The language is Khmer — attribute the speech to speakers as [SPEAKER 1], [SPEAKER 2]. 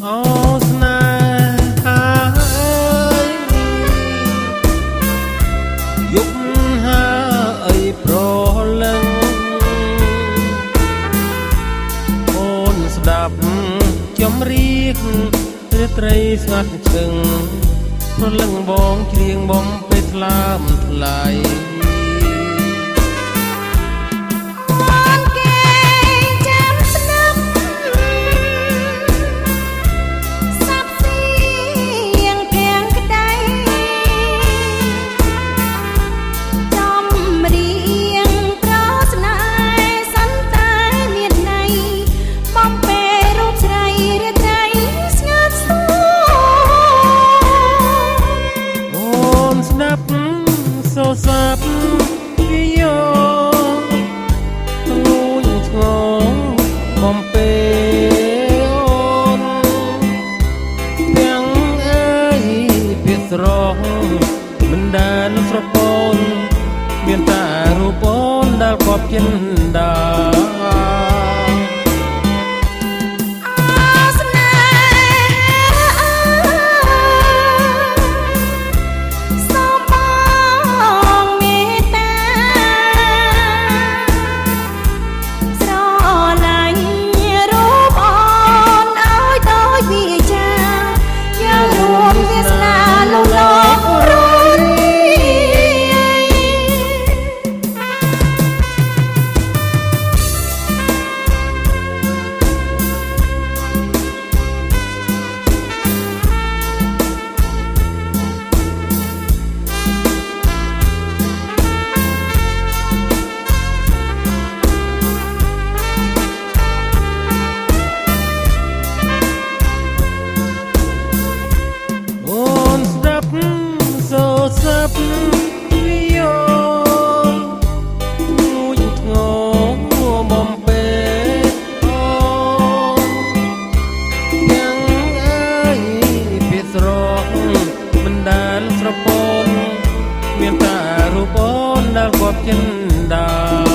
[SPEAKER 1] អូស្នេហាយប់ហើយប្រលឹងអូនស្ដាប់ចម្រៀងរាត្រីស្ងាត់ឈឹងប្រលឹងបងច្រៀងបំពេលថ្លើមថ្លៃសូសាប់វាយោទូញឆ្ងងបំពេអូនទាំងអើយពាក្យស្រងមិនដែលស្រពូនមានតែរូបអូនដែលគប់ចិនដាសាប់វាយោទូញឆ្ងងបំពេអូនទាំងអើយពាក្យស្រងមិនដែលស្រពូនមានតែរូបអូនដែលគប់ចិនដា